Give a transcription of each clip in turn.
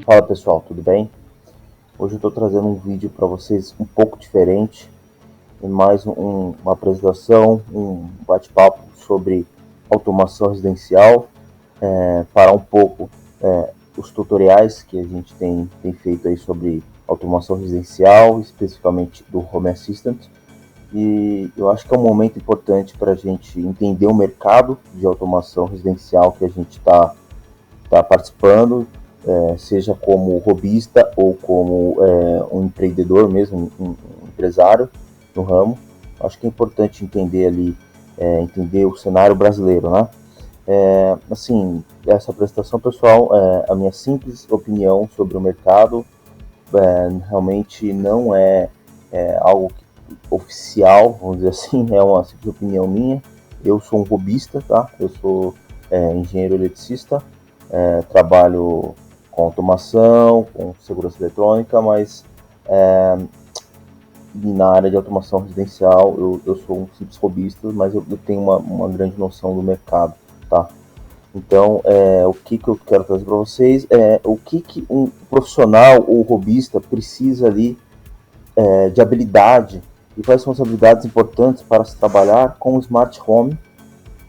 Fala pessoal, tudo bem? Hoje eu estou trazendo um vídeo para vocês um pouco diferente, e mais uma apresentação, um bate-papo sobre automação residencial, parar um pouco os tutoriais que a gente tem feito aí sobre automação residencial, especificamente do Home Assistant, e eu acho que é um momento importante para a gente entender o mercado de automação residencial que a gente está participando, seja como hobbyista ou como um empreendedor mesmo, um empresário no ramo. Acho que é importante entender ali, entender o cenário brasileiro, né? Assim, essa apresentação, pessoal, é a minha simples opinião sobre o mercado. Realmente não é algo oficial, vamos dizer assim, é uma simples opinião minha. Eu sou um hobbyista, tá? Eu sou engenheiro eletricista, trabalho com automação, com segurança eletrônica, mas na área de automação residencial eu sou um simples hobbyista, mas eu tenho uma grande noção do mercado, tá? Então, o que eu quero trazer para vocês é o que um profissional ou hobbyista precisa ali de habilidade e quais são as habilidades importantes para se trabalhar com o Smart Home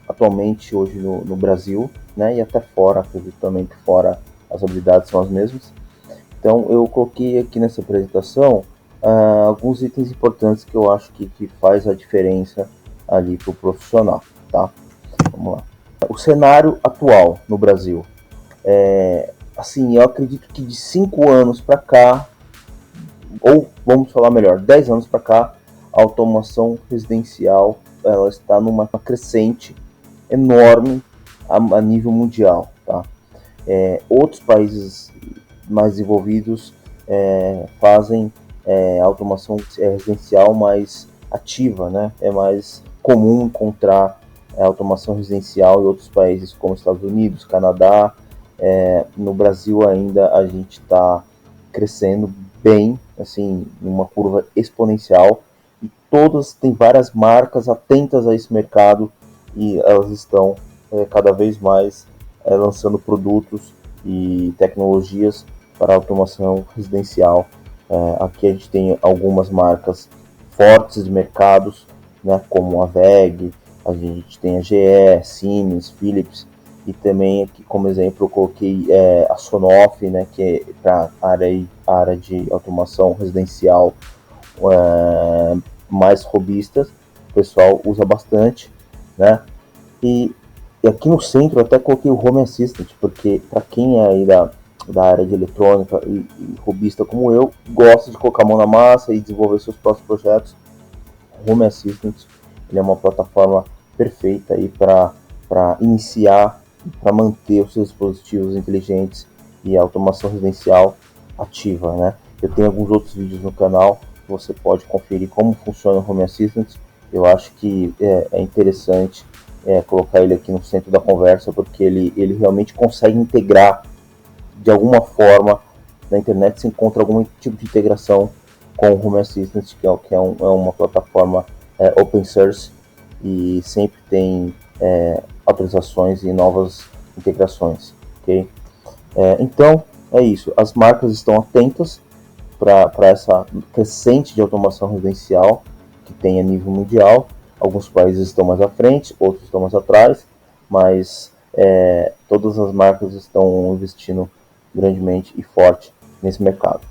atualmente hoje no Brasil, né, e até fora, acredito também que fora as habilidades são as mesmas. Então eu coloquei aqui nessa apresentação alguns itens importantes que eu acho que faz a diferença ali para o profissional, tá? Vamos lá. O cenário atual no Brasil, assim, eu acredito que de 5 anos para cá, ou vamos falar melhor, 10 anos para cá, a automação residencial ela está numa crescente enorme a nível mundial, tá? Outros países mais desenvolvidos fazem automação residencial mais ativa, né? É mais comum encontrar automação residencial em outros países como Estados Unidos, Canadá. No Brasil ainda a gente está crescendo bem, assim, numa curva exponencial, e todas têm várias marcas atentas a esse mercado e elas estão cada vez mais lançando produtos e tecnologias para automação residencial. Aqui a gente tem algumas marcas fortes de mercados, né, como a VEG, a gente tem a GE, Siemens, Philips, e também aqui como exemplo eu coloquei a Sonoff, né, que é para a área de automação residencial mais robustas, o pessoal usa bastante, né? E aqui no centro eu até coloquei o Home Assistant, porque para quem é aí da área de eletrônica e robista como eu, gosta de colocar a mão na massa e desenvolver seus próprios projetos, o Home Assistant ele é uma plataforma perfeita aí para iniciar, para manter os seus dispositivos inteligentes e a automação residencial ativa, né? Eu tenho alguns outros vídeos no canal, você pode conferir como funciona o Home Assistant. Eu acho que é interessante colocar ele aqui no centro da conversa, porque ele realmente consegue integrar de alguma forma. Na internet se encontra algum tipo de integração com o Home Assistant, que é uma plataforma open source e sempre tem atualizações e novas integrações, ok? Então é isso, as marcas estão atentas para essa crescente de automação residencial que tem a nível mundial. Alguns países estão mais à frente, outros estão mais atrás, mas todas as marcas estão investindo grandemente e forte nesse mercado.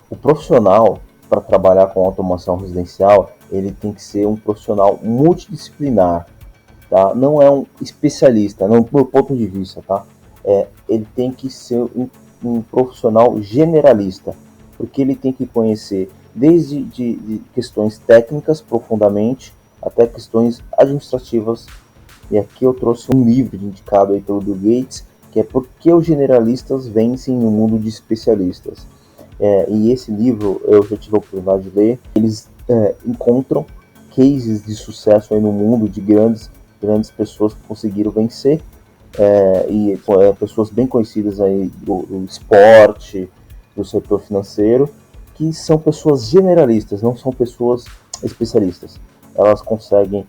O profissional, para trabalhar com automação residencial, ele tem que ser um profissional multidisciplinar, tá? Não é um especialista, não, do meu ponto de vista, tá? Ele tem que ser um profissional generalista, porque ele tem que conhecer desde de questões técnicas profundamente até questões administrativas. E aqui eu trouxe um livro indicado aí pelo Bill Gates, que é Por que os generalistas vencem no mundo de especialistas. E esse livro eu já tive a oportunidade de ler. Eles encontram cases de sucesso aí no mundo de grandes pessoas que conseguiram vencer, e pessoas bem conhecidas aí do esporte, do setor financeiro, que são pessoas generalistas, não são pessoas especialistas. Elas conseguem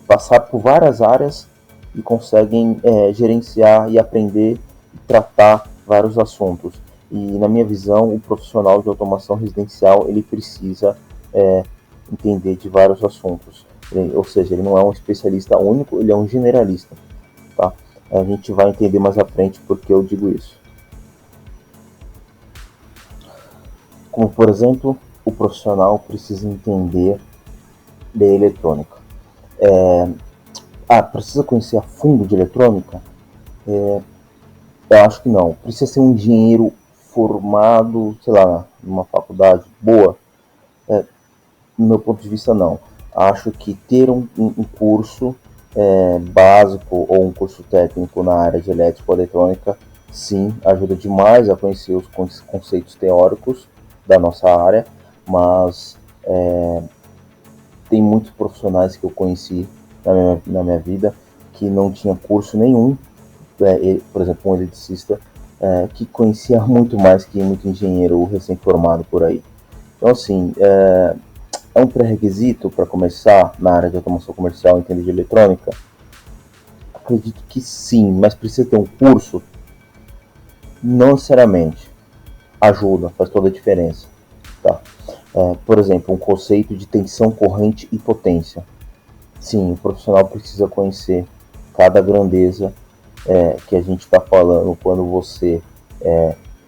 passar por várias áreas e conseguem gerenciar e aprender tratar vários assuntos. E na minha visão, o profissional de automação residencial ele precisa entender de vários assuntos. Ou seja, ele não é um especialista único, ele é um generalista. Tá? A gente vai entender mais à frente porque eu digo isso. Como, por exemplo, o profissional precisa entender de eletrônica. Precisa conhecer a fundo de eletrônica? Eu acho que não. Precisa ser um engenheiro formado, sei lá, numa faculdade boa? No meu ponto de vista, não. Acho que ter um curso básico ou um curso técnico na área de elétrica ou eletrônica, sim, ajuda demais a conhecer os conceitos teóricos da nossa área, mas tem muitos profissionais que eu conheci na minha vida que não tinha curso nenhum, por exemplo, um eletricista que conhecia muito mais que muito engenheiro recém-formado por aí. Então, assim, é um pré-requisito para começar na área de automação comercial e entender de eletrônica? Acredito que sim, mas precisa ter um curso? Não necessariamente. Ajuda, faz toda a diferença. Tá? Por exemplo, um conceito de tensão, corrente e potência. Sim, o profissional precisa conhecer cada grandeza que a gente está falando quando você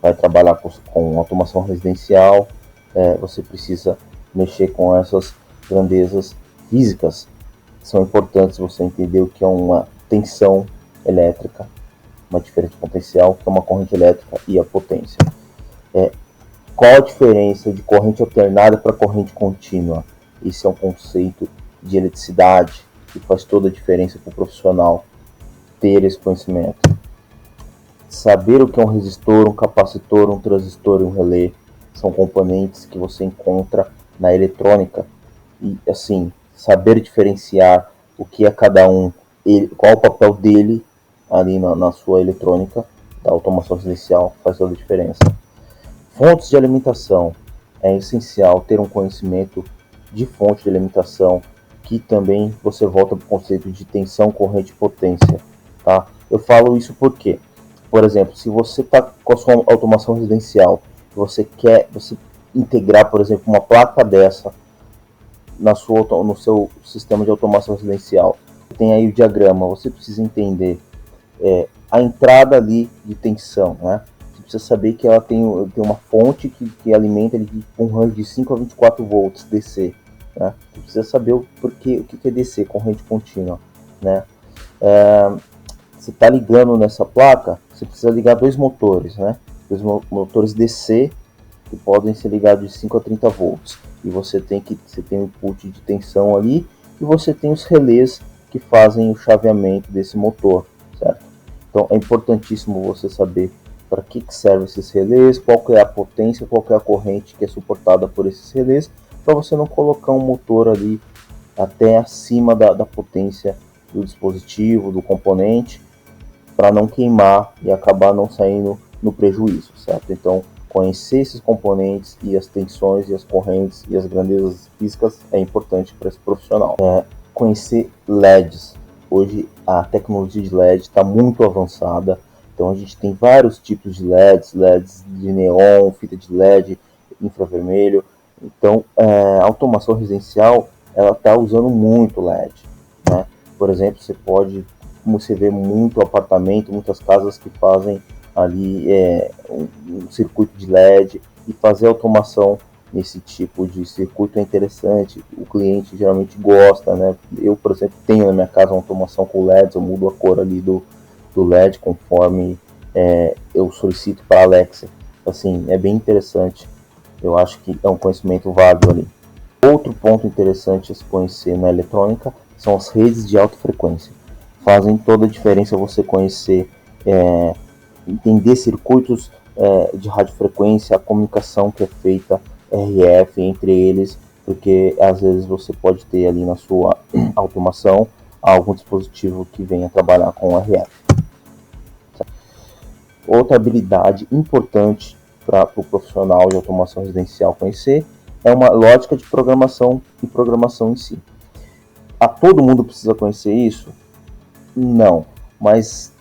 vai trabalhar com automação residencial. Você precisa mexer com essas grandezas físicas. São importantes você entender o que é uma tensão elétrica, uma diferença potencial, que é uma corrente elétrica, e a potência. Qual a diferença de corrente alternada para corrente contínua? Esse é um conceito de eletricidade que faz toda a diferença para o profissional ter esse conhecimento. Saber o que é um resistor, um capacitor, um transistor e um relé são componentes que você encontra na eletrônica. E assim, saber diferenciar o que é cada um, qual o papel dele ali na sua eletrônica, da automação residencial, faz toda a diferença. Fontes de alimentação. É essencial ter um conhecimento de fonte de alimentação, que também você volta para o conceito de tensão, corrente e potência. Tá? Eu falo isso porque, por exemplo, se você está com a sua automação residencial, você quer integrar, por exemplo, uma placa dessa no seu sistema de automação residencial, tem aí o diagrama, você precisa entender a entrada ali de tensão, né? Você precisa saber que ela tem uma fonte que alimenta ele com um range de 5 a 24 volts DC, né? Você precisa saber o que é DC, corrente contínua, né? Você está ligando nessa placa, você precisa ligar dois motores, né? Dois motores DC que podem ser ligados de 5 a 30 volts. E você tem um input de tensão ali, e você tem os relés que fazem o chaveamento desse motor, certo? Então é importantíssimo você saber para que servem esses relés, qual é a potência, qual é a corrente que é suportada por esses relés, para você não colocar um motor ali até acima da potência do dispositivo, do componente, para não queimar e acabar não saindo no prejuízo, certo? Então, conhecer esses componentes e as tensões e as correntes e as grandezas físicas é importante para esse profissional. Conhecer LEDs. Hoje a tecnologia de LED está muito avançada, então a gente tem vários tipos de LEDs de neon, fita de LED, infravermelho. Então a automação residencial ela está usando muito LED, né? Por exemplo, você vê muito apartamento, muitas casas que fazem ali um circuito de LED, e fazer automação nesse tipo de circuito é interessante, o cliente geralmente gosta, né? Eu, por exemplo, tenho na minha casa uma automação com LEDs, eu mudo a cor ali do LED conforme eu solicito para a Alexa. Assim, é bem interessante, eu acho que é um conhecimento válido ali. Outro ponto interessante a se conhecer na eletrônica são as redes de alta frequência. Fazem toda a diferença você conhecer, entender circuitos de radiofrequência, a comunicação que é feita RF entre eles, porque às vezes você pode ter ali na sua automação algum dispositivo que venha trabalhar com RF. Outra habilidade importante para o profissional de automação residencial conhecer é uma lógica de programação e programação em si. Todo mundo precisa conhecer isso? Não, mas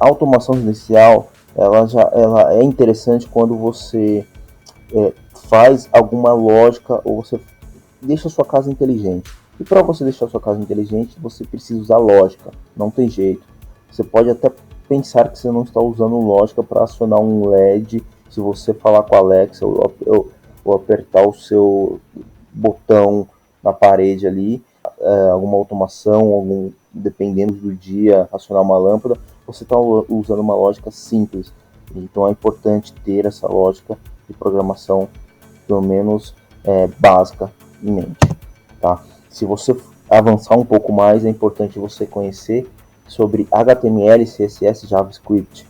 automação residencial, ela é interessante quando você faz alguma lógica ou você deixa a sua casa inteligente. E para você deixar a sua casa inteligente, você precisa usar lógica, não tem jeito. Você pode até pensar que você não está usando lógica para acionar um LED, se você falar com a Alexa ou apertar o seu botão na parede ali, alguma automação, dependendo do dia, acionar uma lâmpada, você está usando uma lógica simples. Então é importante ter essa lógica de programação, pelo menos básica, em mente. Tá? Se você avançar um pouco mais, é importante você conhecer sobre HTML, CSS, JavaScript.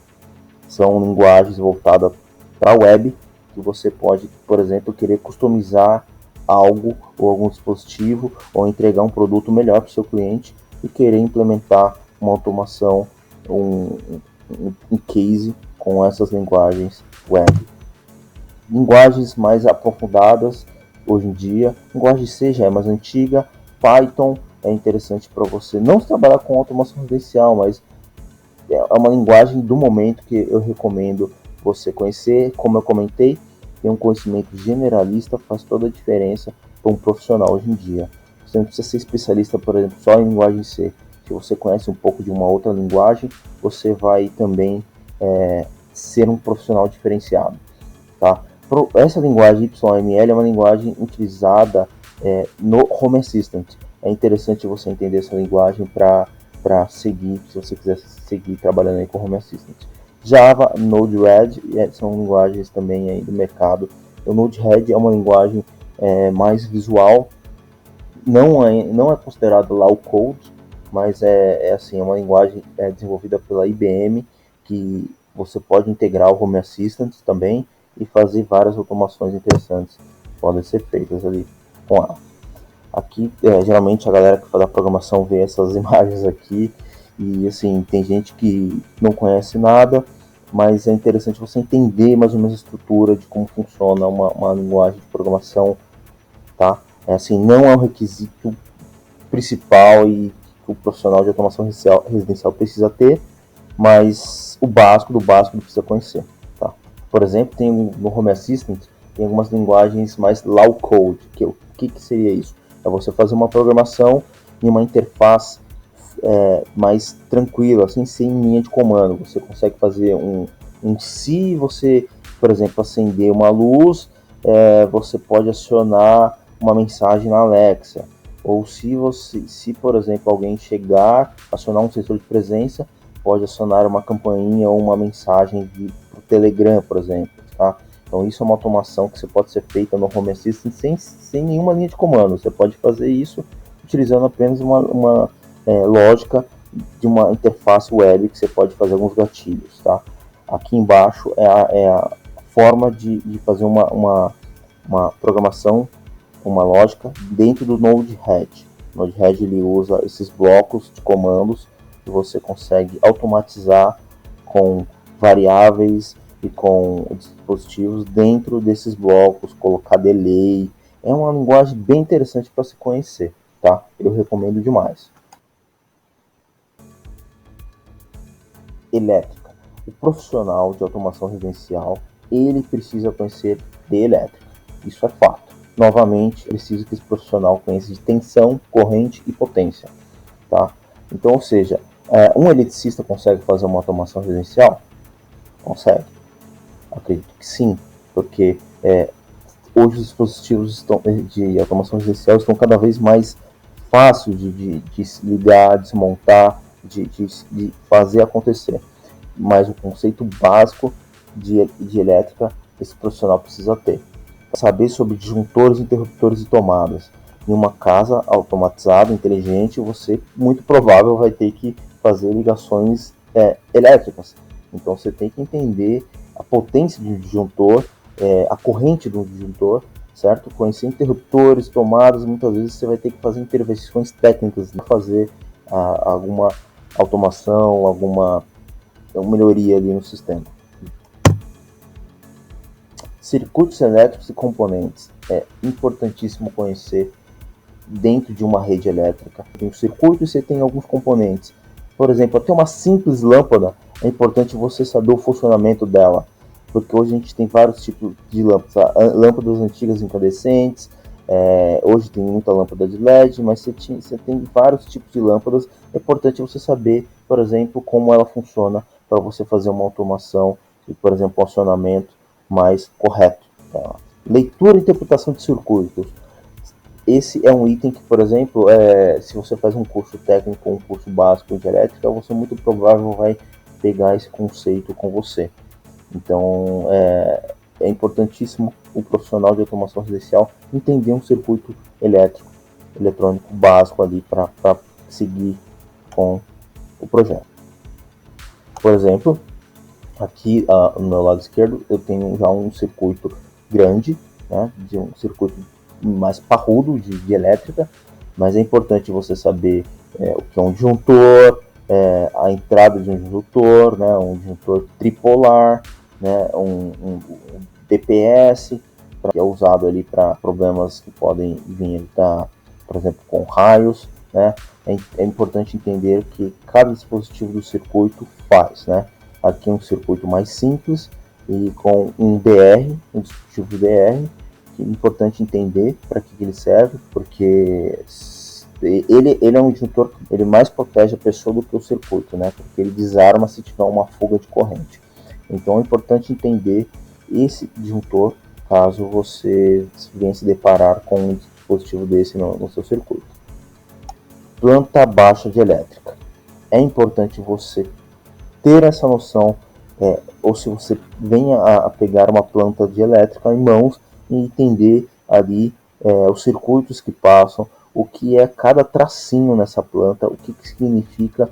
São linguagens voltadas para a web, que você pode, por exemplo, querer customizar algo ou algum dispositivo ou entregar um produto melhor para o seu cliente e querer implementar uma automação, um case com essas linguagens web. Linguagens mais aprofundadas hoje em dia, linguagem C já é mais antiga, Python é interessante para você não trabalhar com automação residencial, mas é uma linguagem do momento que eu recomendo você conhecer. Como eu comentei, ter um conhecimento generalista faz toda a diferença para um profissional hoje em dia. Você não precisa ser especialista, por exemplo, só em linguagem C. Se você conhece um pouco de uma outra linguagem, você vai também ser um profissional diferenciado. Tá? Essa linguagem YML é uma linguagem utilizada no Home Assistant. É interessante você entender essa linguagem para seguir, se você quiser seguir trabalhando aí com Home Assistant. Java, Node-RED são linguagens também aí do mercado. O Node-RED é uma linguagem mais visual, não é considerado low code, mas é uma linguagem desenvolvida pela IBM, que você pode integrar o Home Assistant também e fazer várias automações interessantes podem ser feitas ali com ela. Aqui, geralmente a galera que faz a programação vê essas imagens aqui e assim, tem gente que não conhece nada, mas é interessante você entender mais ou menos a estrutura de como funciona uma linguagem de programação, tá? Não é um requisito principal e que o profissional de automação residencial precisa ter, mas o básico do básico ele precisa conhecer, tá? Por exemplo, no Home Assistant tem algumas linguagens mais low code, o que seria isso? É você fazer uma programação em uma interface mais tranquila, assim, sem linha de comando. Você consegue fazer se você, por exemplo, acender uma luz, você pode acionar uma mensagem na Alexa. Ou se por exemplo, alguém chegar, acionar um sensor de presença, pode acionar uma campainha ou uma mensagem do Telegram, por exemplo. Tá? Então isso é uma automação que você pode ser feita no Home Assistant sem nenhuma linha de comando. Você pode fazer isso utilizando apenas uma lógica de uma interface web que você pode fazer alguns gatilhos. Tá? Aqui embaixo é a forma de fazer uma programação, uma lógica dentro do Node-RED. O Node-RED ele usa esses blocos de comandos que você consegue automatizar com variáveis e com dispositivos dentro desses blocos, colocar delay. É uma linguagem bem interessante para se conhecer, tá? Eu recomendo demais. Elétrica. O profissional de automação residencial, ele precisa conhecer de elétrica. Isso é fato. Novamente, preciso que esse profissional conheça de tensão, corrente e potência, tá? Então, ou seja, um eletricista consegue fazer uma automação residencial? Consegue. Acredito que sim, porque hoje os dispositivos de automação residencial estão cada vez mais fáceis de ligar, desmontar, de fazer acontecer. Mas o conceito básico de elétrica, esse profissional precisa ter. Saber sobre disjuntores, interruptores e tomadas. Em uma casa automatizada, inteligente, você muito provável vai ter que fazer ligações elétricas. Então você tem que entender a potência de um disjuntor, a corrente de um disjuntor, certo? Conhecer interruptores, tomadas, muitas vezes você vai ter que fazer intervenções técnicas para fazer alguma automação, alguma melhoria ali no sistema. Circuitos elétricos e componentes. É importantíssimo conhecer dentro de uma rede elétrica. Tem o circuito e você tem alguns componentes. Por exemplo, até uma simples lâmpada, é importante você saber o funcionamento dela, porque hoje a gente tem vários tipos de lâmpadas, lâmpadas antigas incandescentes, hoje tem muita lâmpada de LED, mas você tem vários tipos de lâmpadas. É importante você saber, por exemplo, como ela funciona para você fazer uma automação e, por exemplo, um acionamento mais correto. Tá? Leitura e interpretação de circuitos. Esse é um item que, por exemplo, se você faz um curso técnico ou um curso básico de elétrica, você muito provável vai pegar esse conceito com você. Então, é importantíssimo o profissional de automação residencial entender um circuito eletrônico básico ali para seguir com o projeto. Por exemplo, aqui no meu lado esquerdo eu tenho já um circuito grande, né, de um circuito mais parrudo de elétrica, mas é importante você saber o que é um disjuntor, a entrada de um disjuntor, né, um disjuntor tripolar, né, um DPS, que é usado ali para problemas que podem vir, por exemplo, com raios, né. É importante entender que cada dispositivo do circuito faz, né. Aqui é um circuito mais simples e com um DR, um dispositivo DR, que é importante entender para que ele serve, porque ele é um disjuntor, ele mais protege a pessoa do que o circuito, né? Porque ele desarma se tiver uma fuga de corrente. Então é importante entender esse disjuntor caso você venha se deparar com um dispositivo desse no seu circuito. Planta baixa de elétrica. É importante você ter essa noção, ou se você venha a pegar uma planta de elétrica em mãos e entender ali os circuitos que passam, o que é cada tracinho nessa planta, o que significa,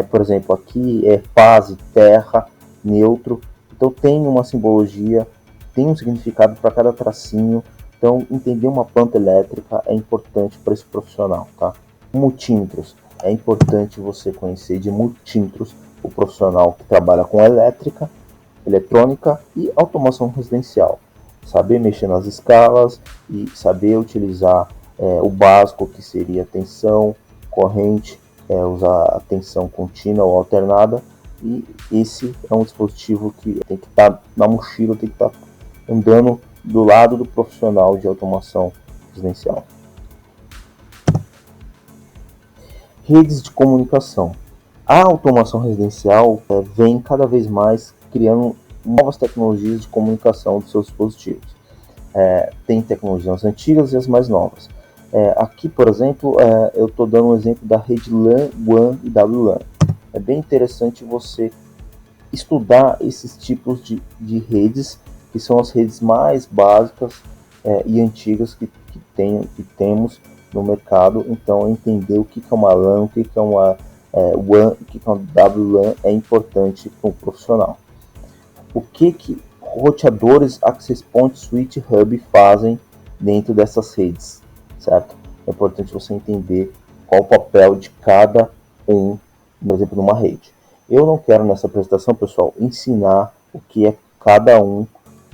por exemplo, aqui é fase, terra, neutro, então tem uma simbologia, tem um significado para cada tracinho, então entender uma planta elétrica é importante para esse profissional, tá? Multímetros, é importante você conhecer de multímetros o profissional que trabalha com elétrica, eletrônica e automação residencial. Saber mexer nas escalas e saber utilizar o básico, que seria tensão, corrente, usar a tensão contínua ou alternada. E esse é um dispositivo que tem que estar na mochila, tem que estar andando do lado do profissional de automação residencial. Redes de comunicação. A automação residencial vem cada vez mais criando novas tecnologias de comunicação dos seus dispositivos. Tem tecnologias antigas e as mais novas. Aqui, por exemplo, eu estou dando um exemplo da rede LAN, WAN e WLAN. É bem interessante você estudar esses tipos de redes, que são as redes mais básicas e antigas que temos no mercado. Então, entender o que é uma LAN, o que é uma WAN, o que é uma WLAN é importante para um profissional. O que roteadores, access point, switch, hub fazem dentro dessas redes, certo? É importante você entender qual o papel de cada um, por exemplo, numa rede. Eu não quero nessa apresentação, pessoal, ensinar o que é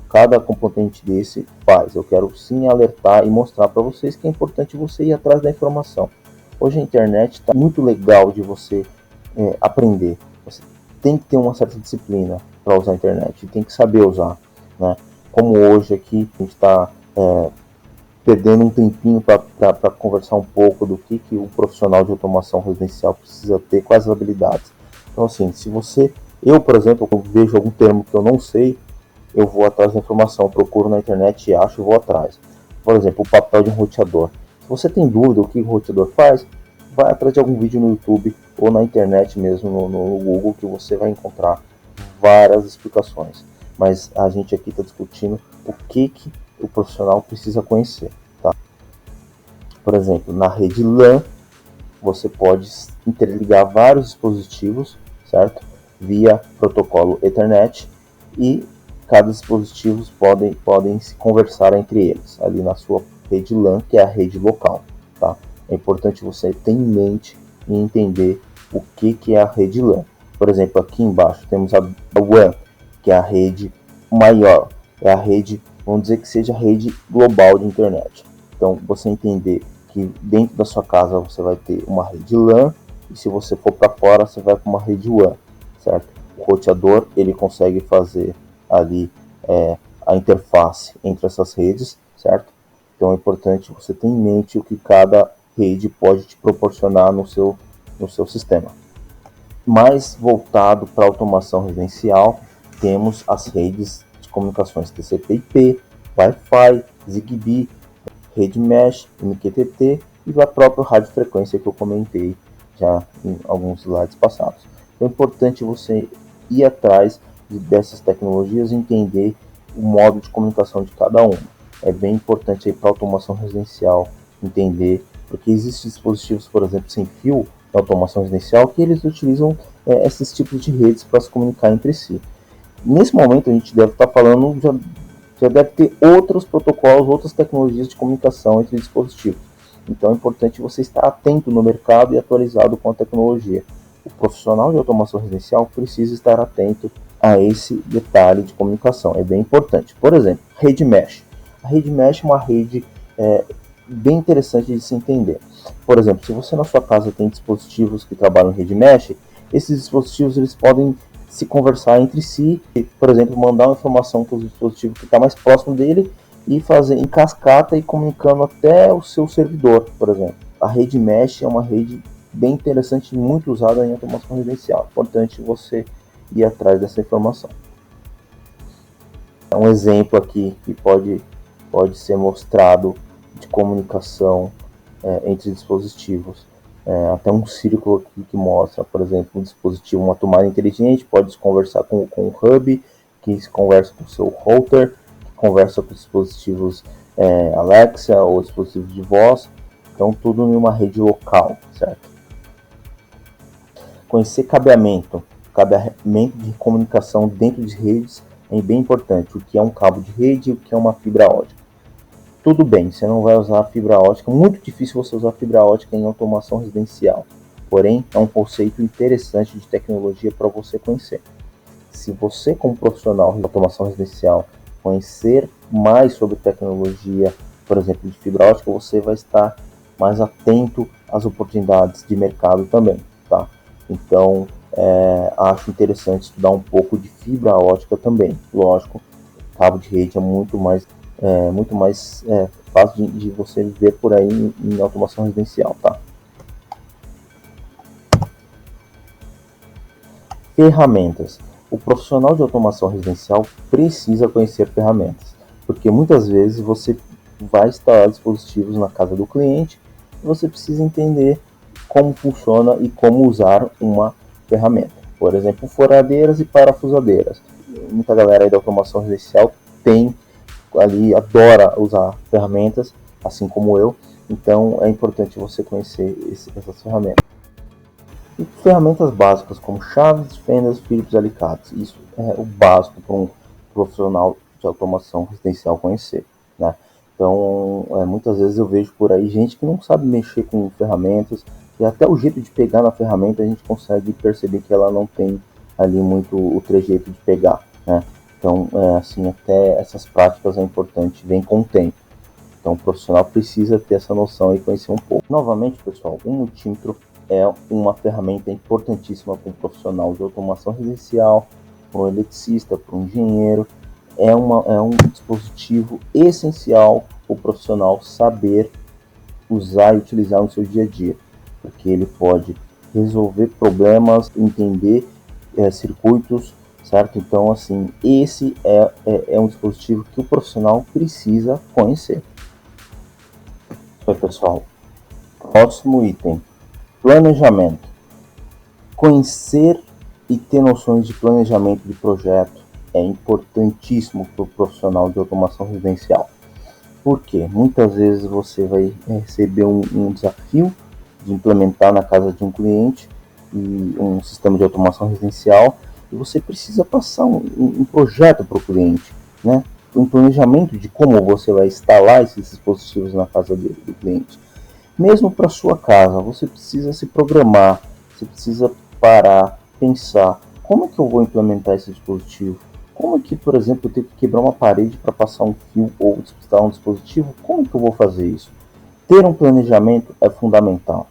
cada componente desse faz. Eu quero sim alertar e mostrar para vocês que é importante você ir atrás da informação. Hoje a internet está muito legal de você aprender. Você tem que ter uma certa disciplina para usar a internet, tem que saber usar, né? Como hoje aqui a gente está perdendo um tempinho para conversar um pouco do que o profissional de automação residencial precisa ter, quais as habilidades. Então, assim, eu, por exemplo, eu vejo algum termo que eu não sei, eu vou atrás da informação, procuro na internet e acho e vou atrás. Por exemplo, o papel de um roteador. Se você tem dúvida do que o roteador faz, vai atrás de algum vídeo no YouTube ou na internet mesmo, no Google, que você vai encontrar várias explicações. Mas a gente aqui está discutindo o que o profissional precisa conhecer. Tá? Por exemplo, na rede LAN, você pode interligar vários dispositivos, certo? Via protocolo Ethernet, e cada dispositivo podem se conversar entre eles, ali na sua rede LAN, que é a rede local. Tá? É importante você ter em mente e entender o que é a rede LAN. Por exemplo, aqui embaixo temos a WAN, que é a rede maior, é a rede, vamos dizer que seja a rede global de internet. Então, você entender que dentro da sua casa você vai ter uma rede LAN, e se você for para fora, você vai para uma rede WAN, certo? roteador ele consegue fazer ali a interface entre essas redes, certo? Então é importante você ter em mente o que cada rede pode te proporcionar no seu sistema. Mais voltado para automação residencial, temos as redes de comunicações TCP/IP, Wi-Fi, Zigbee, rede Mesh, MQTT e a própria radiofrequência que eu comentei já em alguns slides passados. Então é importante você ir atrás dessas tecnologias e entender o modo de comunicação de cada uma. É bem importante para a automação residencial entender, porque existem dispositivos, por exemplo, sem fio, na automação residencial, que eles utilizam esses tipos de redes para se comunicar entre si. Nesse momento a gente deve estar falando, já deve ter outros protocolos, outras tecnologias de comunicação entre dispositivos. Então é importante você estar atento no mercado e atualizado com a tecnologia. O profissional de automação residencial precisa estar atento a esse detalhe de comunicação, é bem importante. Por exemplo, rede Mesh. A rede Mesh é uma rede bem interessante de se entender. Por exemplo, se você na sua casa tem dispositivos que trabalham em rede Mesh, esses dispositivos eles podem se conversar entre si, por exemplo, mandar uma informação para o dispositivo que está mais próximo dele e fazer em cascata e comunicando até o seu servidor, por exemplo. A rede Mesh é uma rede bem interessante e muito usada em automação residencial. É importante você ir atrás dessa informação. Um exemplo aqui que pode ser mostrado de comunicação entre dispositivos. Até um círculo aqui que mostra, por exemplo, um dispositivo, uma tomada inteligente, pode se conversar com o hub, que se conversa com o seu router, que conversa com os dispositivos Alexa ou dispositivos de voz. Então, tudo em uma rede local, certo? Conhecer cabeamento de comunicação dentro de redes é bem importante. O que é um cabo de rede e o que é uma fibra ótica. Tudo bem, você não vai usar fibra ótica, muito difícil você usar fibra ótica em automação residencial. Porém, é um conceito interessante de tecnologia para você conhecer. Se você, como profissional de automação residencial, conhecer mais sobre tecnologia, por exemplo, de fibra ótica, você vai estar mais atento às oportunidades de mercado também, tá? Então, acho interessante estudar um pouco de fibra ótica também. Lógico, cabo de rede é muito mais fácil de você ver por aí em automação residencial, tá? Ferramentas. O profissional de automação residencial precisa conhecer ferramentas, porque muitas vezes você vai instalar dispositivos na casa do cliente e você precisa entender como funciona e como usar uma ferramenta. Por exemplo, furadeiras e parafusadeiras. Muita galera aí da automação residencial adora usar ferramentas, assim como eu. Então é importante você conhecer essas ferramentas. E ferramentas básicas como chaves, fendas, Phillips e alicates. Isso é o básico para um profissional de automação residencial conhecer, né? Então, muitas vezes eu vejo por aí gente que não sabe mexer com ferramentas e até o jeito de pegar na ferramenta a gente consegue perceber que ela não tem ali muito o trejeito de pegar, né? Então, assim, até essas práticas é importante, vem com o tempo. Então, o profissional precisa ter essa noção e conhecer um pouco. Novamente, pessoal, o multímetro é uma ferramenta importantíssima para um profissional de automação residencial, para um eletricista, para um engenheiro. É um dispositivo essencial para o profissional saber usar e utilizar no seu dia a dia, porque ele pode resolver problemas, entender circuitos, certo? Então, assim, esse é um dispositivo que o profissional precisa conhecer. Oi, pessoal. Próximo item. Planejamento. Conhecer e ter noções de planejamento de projeto é importantíssimo para o profissional de automação residencial. Por quê? Muitas vezes você vai receber um desafio de implementar na casa de um cliente um sistema de automação residencial e você precisa passar um projeto para o cliente, né? Um planejamento de como você vai instalar esses dispositivos na casa do cliente. Mesmo para sua casa, você precisa se programar, você precisa parar, pensar, como é que eu vou implementar esse dispositivo? Como é que, por exemplo, eu tenho que quebrar uma parede para passar um fio ou instalar um dispositivo? Como é que eu vou fazer isso? Ter um planejamento é fundamental.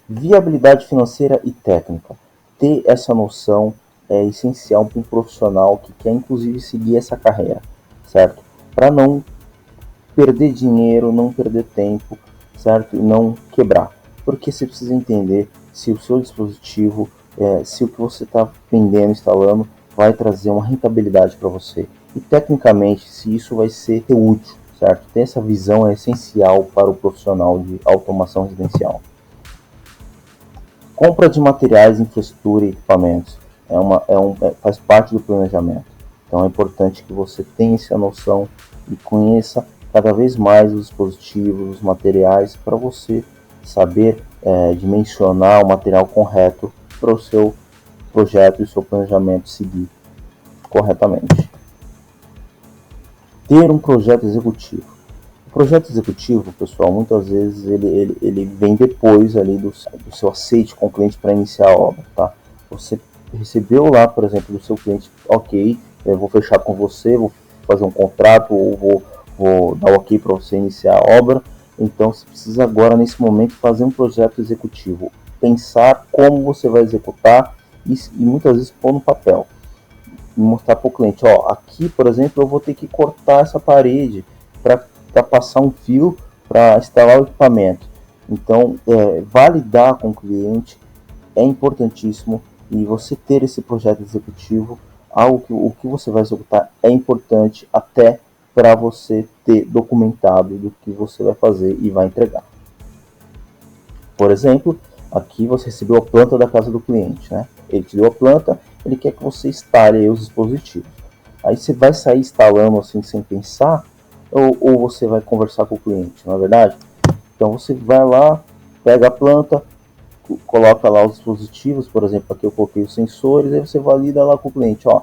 Viabilidade financeira e técnica. Ter essa noção é essencial para um profissional que quer inclusive seguir essa carreira, certo? Para não perder dinheiro, não perder tempo, certo? E não quebrar. Porque você precisa entender se o seu dispositivo, se o que você está vendendo, instalando, vai trazer uma rentabilidade para você. E tecnicamente, se isso vai ser útil, certo? Ter essa visão é essencial para o profissional de automação residencial. Compra de materiais, infraestrutura e equipamentos faz parte do planejamento. Então é importante que você tenha essa noção e conheça cada vez mais os dispositivos, os materiais, para você saber dimensionar o material correto para o seu projeto e o seu planejamento seguir corretamente. Ter um projeto executivo. O projeto executivo, pessoal, muitas vezes ele vem depois ali do seu aceite com o cliente para iniciar a obra, tá? Você recebeu lá, por exemplo, do seu cliente, ok, eu vou fechar com você, vou fazer um contrato ou vou dar ok para você iniciar a obra. Então você precisa agora, nesse momento, fazer um projeto executivo, pensar como você vai executar e muitas vezes pôr no papel e mostrar para o cliente, ó, aqui, por exemplo, eu vou ter que cortar essa parede para passar um fio para instalar o equipamento. Então, validar com o cliente é importantíssimo, e você ter esse projeto executivo, o que você vai executar é importante até para você ter documentado do que você vai fazer e vai entregar. Por exemplo, aqui você recebeu a planta da casa do cliente, né? Ele te deu a planta, ele quer que você instale aí os dispositivos. Aí você vai sair instalando assim sem pensar, ou você vai conversar com o cliente, não é verdade? Então você vai lá, pega a planta, coloca lá os dispositivos, por exemplo, aqui eu coloquei os sensores, aí você valida lá com o cliente, ó,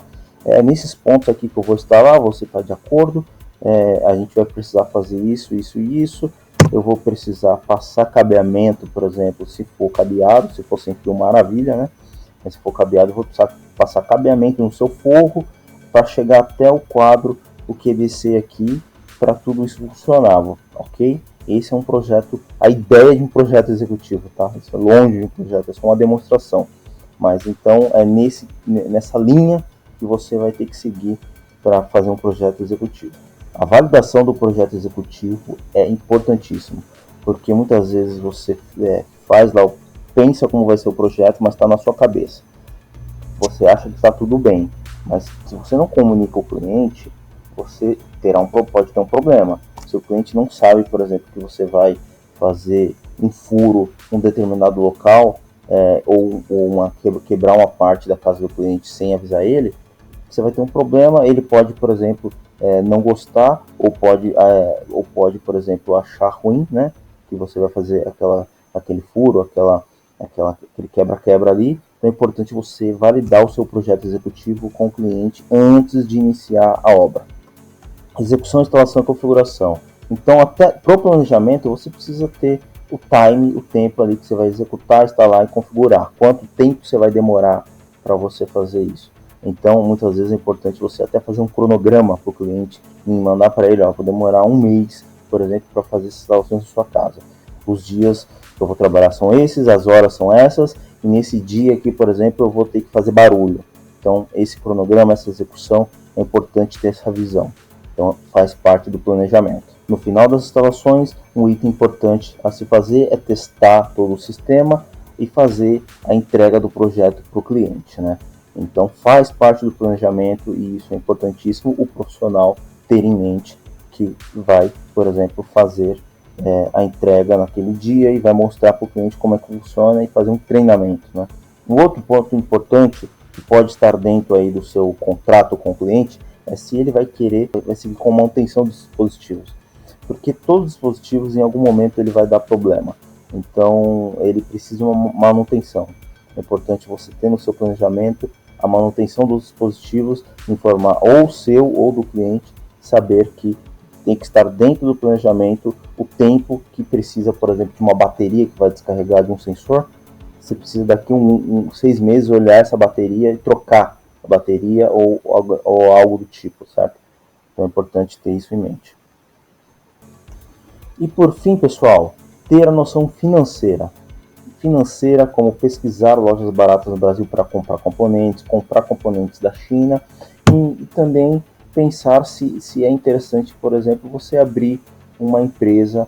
nesses pontos aqui que eu vou instalar, você está de acordo, a gente vai precisar fazer isso, isso e isso, eu vou precisar passar cabeamento, por exemplo, se for cabeado, se for sem fio, maravilha, né? Mas se for cabeado, eu vou precisar passar cabeamento no seu forro para chegar até o quadro, o QVC aqui, para tudo isso funcionar, ok? Esse é um projeto, a ideia de um projeto executivo, tá? Isso é longe de um projeto, é só uma demonstração. Mas então é nessa linha que você vai ter que seguir para fazer um projeto executivo. A validação do projeto executivo é importantíssimo, porque muitas vezes você faz lá, pensa como vai ser o projeto, mas está na sua cabeça. Você acha que está tudo bem, mas se você não comunica com o cliente, você pode ter um problema. Se o cliente não sabe, por exemplo, que você vai fazer um furo em um determinado local, ou quebrar uma parte da casa do cliente sem avisar ele, você vai ter um problema. Ele pode, por exemplo, não gostar, ou pode, por exemplo, achar ruim, né, que você vai fazer aquele furo, aquele quebra-quebra ali. Então é importante você validar o seu projeto executivo com o cliente antes de iniciar a obra. Execução, instalação e configuração. Então, até para o planejamento, você precisa ter o time, o tempo ali que você vai executar, instalar e configurar. Quanto tempo você vai demorar para você fazer isso. Então, muitas vezes é importante você até fazer um cronograma para o cliente e mandar para ele, ó, vou demorar um mês, por exemplo, para fazer essas instalações na sua casa. Os dias que eu vou trabalhar são esses, as horas são essas, e nesse dia aqui, por exemplo, eu vou ter que fazer barulho. Então, esse cronograma, essa execução, é importante ter essa visão. Então, faz parte do planejamento. No final das instalações, um item importante a se fazer é testar todo o sistema e fazer a entrega do projeto para o cliente, né? Então, faz parte do planejamento, e isso é importantíssimo o profissional ter em mente, que vai, por exemplo, fazer a entrega naquele dia e vai mostrar para o cliente como é que funciona e fazer um treinamento, né? Um outro ponto importante que pode estar dentro aí do seu contrato com o cliente é se ele vai seguir com manutenção dos dispositivos, porque todos os dispositivos em algum momento ele vai dar problema, então ele precisa de uma manutenção. É importante você ter no seu planejamento a manutenção dos dispositivos, informar ou o seu ou do cliente, saber que tem que estar dentro do planejamento o tempo que precisa, por exemplo, de uma bateria que vai descarregar de um sensor. Você precisa daqui 6 meses olhar essa bateria e trocar a bateria ou algo do tipo, certo? Então é importante ter isso em mente. E por fim, pessoal, ter a noção financeira. financeira, como pesquisar lojas baratas no Brasil para comprar componentes da China, e também pensar se é interessante, por exemplo, você abrir uma empresa,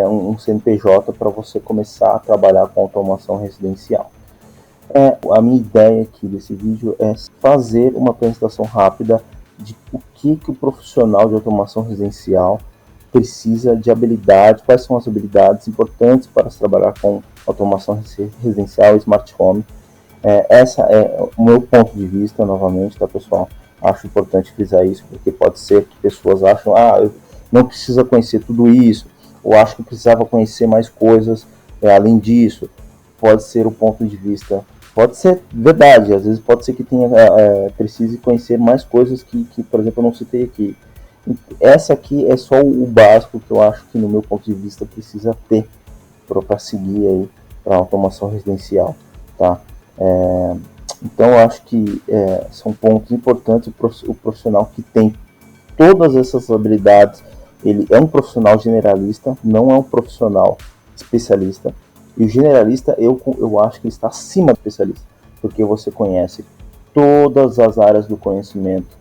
um CNPJ, para você começar a trabalhar com automação residencial. A minha ideia aqui desse vídeo é fazer uma apresentação rápida de o que o profissional de automação residencial precisa de habilidade, quais são as habilidades importantes para se trabalhar com automação residencial e smart home. Essa é o meu ponto de vista, novamente, tá, pessoal? Acho importante frisar isso, porque pode ser que pessoas acham, eu não precisa conhecer tudo isso, ou acho que precisava conhecer mais coisas além disso. Pode ser o ponto de vista, pode ser verdade, às vezes pode ser que precise conhecer mais coisas que, por exemplo, eu não citei aqui. Essa aqui é só o básico que eu acho que, no meu ponto de vista, precisa ter para seguir aí para automação residencial, tá? Então eu acho que são pontos importantes. O profissional que tem todas essas habilidades, ele é um profissional generalista, não é um profissional especialista. E o generalista, eu acho que ele está acima do especialista, porque você conhece todas as áreas do conhecimento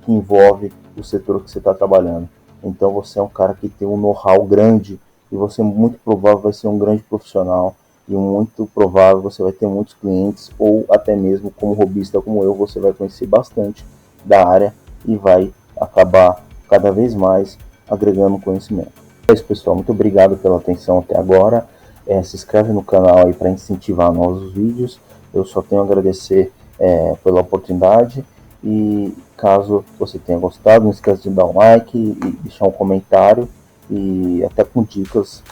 que envolve o setor que você está trabalhando. Então você é um cara que tem um know-how grande, e você muito provável vai ser um grande profissional, e muito provável você vai ter muitos clientes, ou até mesmo como robista como eu, você vai conhecer bastante da área e vai acabar cada vez mais agregando conhecimento. É isso, pessoal, muito obrigado pela atenção até agora. Se inscreve no canal aí para incentivar novos vídeos. Eu só tenho a agradecer pela oportunidade, e caso você tenha gostado, não esqueça de dar um like e deixar um comentário, e até com dicas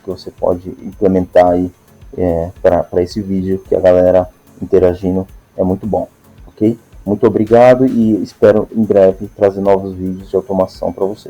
que você pode implementar aí para esse vídeo, que a galera interagindo é muito bom, ok? Muito obrigado, e espero em breve trazer novos vídeos de automação para você.